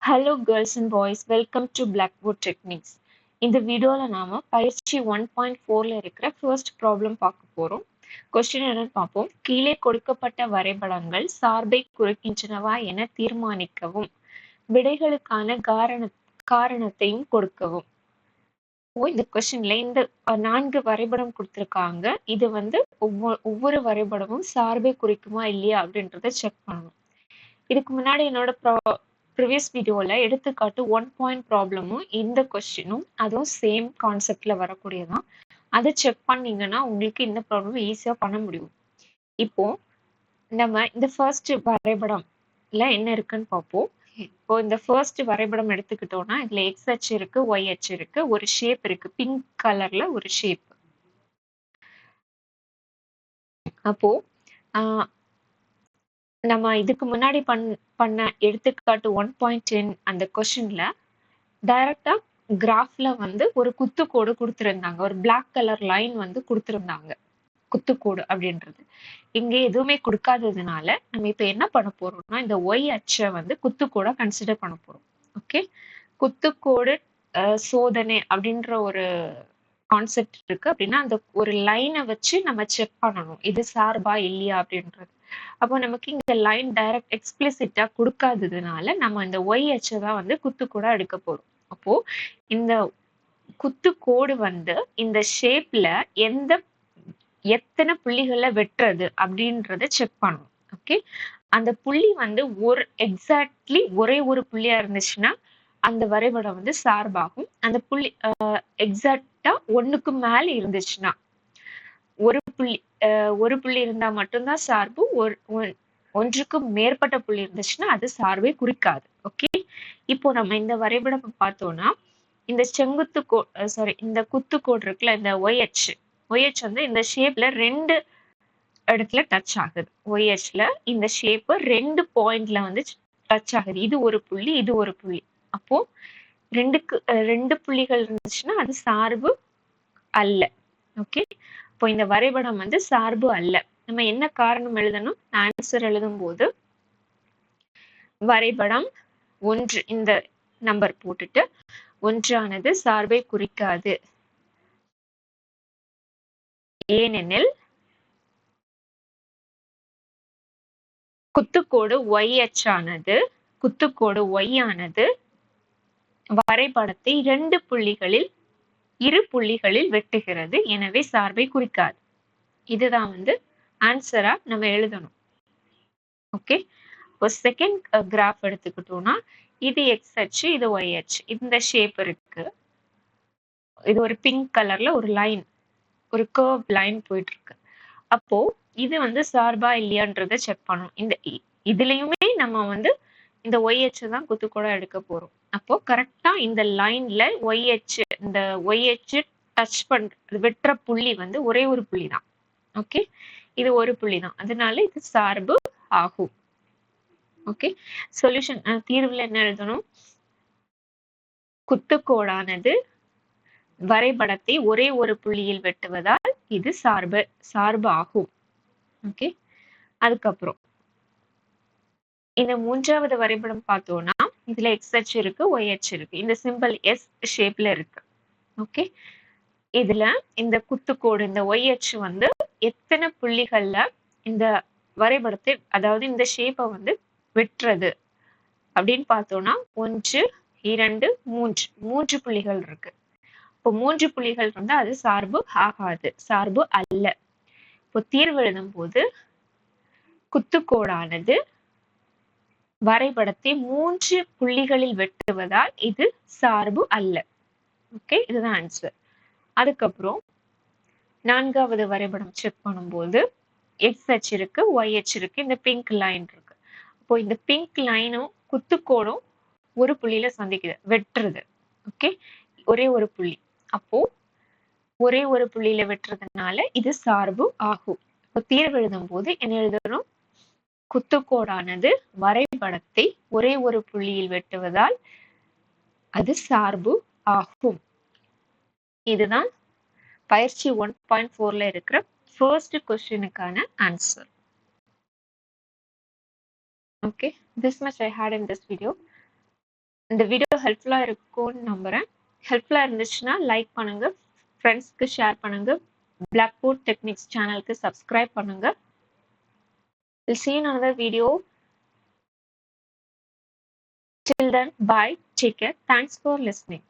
Hello girls and boys, welcome to Blackboard Techniques. இந்த வீடியோல நாம பயிற்சி 1.4ல இருக்கிற ஃபர்ஸ்ட் ப்ராப்ளம் பார்க்க போறோம். கொஸ்டின் என்னன்னு பார்ப்போம். கீழே கொடுக்கப்பட்ட வரைபடங்கள் சார்பை குறிக்கின்றனவா என தீர்மானிக்கவும். விடைகளுக்கான காரணத்தையும் கொடுக்கவும். இந்த கொஸ்டின்ல இந்த 4 வரைபடம் கொடுத்திருக்காங்க. இது ஒவ்வொரு வரைபடமும் சார்பை குறிக்குமா இல்லையா அப்படின்றத செக் பண்ணணும். இதுக்கு முன்னாடி என்னோட ப்ரீவியஸ் வீடியோல எடுத்துக்காட்டு 1 ப்ராப்ளமும் இந்த கொஸ்டினும் அதுவும் சேம் கான்செப்ட்ல வரக்கூடியதான். அதை செக் பண்ணீங்கன்னா உங்களுக்கு இந்த ப்ராப்ளம் ஈஸியா பண்ண முடியும். இப்போ நம்ம இந்த ஃபர்ஸ்ட் வரைபடம்ல என்ன இருக்குன்னு பார்ப்போம். இப்போ இந்த ஃபர்ஸ்ட் வரைபடம் எடுத்துக்கிட்டோம்னா இதுல எக்ஸ் அச்சு இருக்கு, ஒய் அச்சு இருக்கு, ஒரு ஷேப் இருக்கு, பிங்க் கலர்ல ஒரு ஷேப். அப்போ நம்ம இதுக்கு முன்னாடி பண்ண எடுத்துக்காட்டு 1.10 அந்த கொஸ்டின்ல டைரக்டா கிராஃப்ல ஒரு குத்துக்கோடு கொடுத்திருந்தாங்க. ஒரு பிளாக் கலர் லைன் கொடுத்திருந்தாங்க. குத்துக்கோடு அப்படின்றது இங்க எதுவுமே கொடுக்காததுனால நம்ம இப்ப என்ன பண்ண போறோம்னா இந்த ஒய் அச்சை குத்துக்கோடா கன்சிடர் பண்ண போறோம். ஓகே, குத்துக்கோடு சோதனை அப்படின்ற ஒரு கான்செப்ட் இருக்கு. அப்படின்னா அந்த ஒரு லைனை வச்சு நம்ம செக் பண்ணணும் இது சார்பா இல்லையா அப்படின்றது. அப்போ நமக்கு இங்க லைன் டைரக்ட் எக்ஸ்பிளிசிட்டா கொடுக்காததுனால நம்ம இந்த ஒய் அச்சை தான் குத்துக்கோடா எடுக்க போறோம். அப்போ இந்த குத்துக்கோடு இந்த ஷேப்ல எத்தனை புள்ளிகளை வெட்டுறது அப்படின்றத செக் பண்ணணும். ஓகே, அந்த புள்ளி ஒரு எக்ஸாக்ட்லி ஒரே ஒரு புள்ளியா இருந்துச்சுன்னா அந்த வரைபடம் சார்பாகும். அந்த புள்ளி எக்ஸாக்டா ஒண்ணுக்கு மேல இருந்துச்சுன்னா ஒரு புள்ளி இருந்தா மட்டும்தான் சார்பு. ஒன்றுக்கும் மேற்பட்ட புள்ளி இருந்துச்சுன்னா அது சார்பை குறிக்காது. ஓகே, இப்போ நம்ம இந்த வரைபடம் பார்த்தோம்னா இந்த இந்த குத்துக்கோடு இருக்குல்ல, இந்த ஒய்ஹெச் இந்த ஷேப்ல 2 இடத்துல டச் ஆகுது. ஒய்ஹெச்ல இந்த ஷேப் 2 பாயிண்ட்ல டச் ஆகுது. இது ஒரு புள்ளி, இது ஒரு புள்ளி. அப்போ 2 புள்ளிகள் இருந்துச்சுன்னா அது சார்பு அல்ல. ஓகே, இப்போ இந்த வரைபடம் சார்பு அல்ல. நம்ம என்ன காரணம் எழுதணும்? ஆன்சர் எழுதும் போது வரைபடம் 1 இந்த நம்பர் போட்டுட்டு 1 சார்பை குறிக்காது, ஏனெனில் குத்துக்கோடு ஒய் அச்சானது வரைபடத்தை 2 புள்ளிகளில் வெட்டுகிறது. எனவே சார்பை குறிக்காது. இதுதான் ஆன்சரா நம்ம எழுதணும். ஓகே, இப்போ செகண்ட் கிராஃப் எடுத்துக்கிட்டோம்னா இது எக்ஸ் அச்சு, இது ஒய் அச்சு, இந்த ஷேப் இருக்கு. இது ஒரு பிங்க் கலர்ல ஒரு லைன், ஒரு கர்வ் லைன் போயிட்டு இருக்கு. அப்போ இது சார்பா இல்லையான்றத செக் பண்ணணும். இதுலயுமே நம்ம இந்த ஒய் அச்சு தான் குத்துக்கோடா எடுக்க போறோம். அப்போ கரெக்டா இந்த லைன்ல இந்த ஒய் அச்சு டச் வெட்டுற புள்ளி ஒரே ஒரு புள்ளி தான். ஓகே, இது ஒரு புள்ளி தான், அதனால இது சார்பு ஆகும். ஓகே, சொல்யூஷன் தீர்வுல என்ன எழுதணும்? குத்துக்கோடானது வரைபடத்தை ஒரே ஒரு புள்ளியில் வெட்டுவதால் இது சார்பு ஆகும். ஓகே, அதுக்கப்புறம் இந்த 3வது வரைபடம் பார்த்தோம்னா இதுல எக்ஸ் அச்சு இருக்கு, ஒய் அச்சு இருக்கு. இந்த சிம்பிள் எஸ் ஷேப்ல இருக்கு. ஓகே, இதுல இந்த குத்துக்கோடு இந்த ஒய் அச்சு எத்தனை புள்ளிகள்ல இந்த வரைபடத்தை, அதாவது இந்த ஷேப்பை வெட்டுறது அப்படின்னு பார்த்தோம்னா 1, 2, 3 புள்ளிகள் இருக்கு. இப்போ 3 புள்ளிகள் அது சார்பு ஆகாது, சார்பு அல்ல. இப்போ தீர்வு எழுதும் போது குத்துக்கோடானது வரைபடத்தை 3 புள்ளிகளில் வெட்டுவதால் இது சார்பு அல்ல. ஓகே, இதுதான் ஆன்சர். அதுக்கப்புறம் 4வது வரைபடம் செக் பண்ணும்போது எக்ஸ் அச்சு இருக்கு, ஒய் அச்சு இருக்கு, இந்த பிங்க் லைன் இருக்கு. அப்போ இந்த பிங்க் லைனும் குத்துக்கோடும் ஒரு புள்ளியில சந்திக்குது, வெட்டுறது. ஓகே, ஒரே ஒரு புள்ளி. அப்போ ஒரே ஒரு புள்ளியில வெட்டுறதுனால இது சார்பு ஆகும். இப்போ தீர்வு எழுதும் போது என்ன எழுதணும்? குத்துக்கோடானது வரைபடத்தை ஒரே ஒரு புள்ளியில் வெட்டுவதால் அது சார்பு ஆகும். இதுதான் பயிற்சி 1.4ல இருக்கிற ஃபர்ஸ்ட் கொஸ்டினுக்கான answer. Okay, this much I had in this video. இந்த வீடியோ ஹெல்ப்ஃபுல்லா இருக்கும்னு நம்புறேன். ஹெல்ப்ஃபுல்லா இருந்துச்சுன்னா லைக் பண்ணுங்க, ஃப்ரெண்ட்ஸ்க்கு ஷேர் பண்ணுங்க, Blackboard Techniques சேனலுக்கு சப்ஸ்கிரைப் பண்ணுங்க. We'll see you in another video. Till then, bye. Take care. Thanks for listening.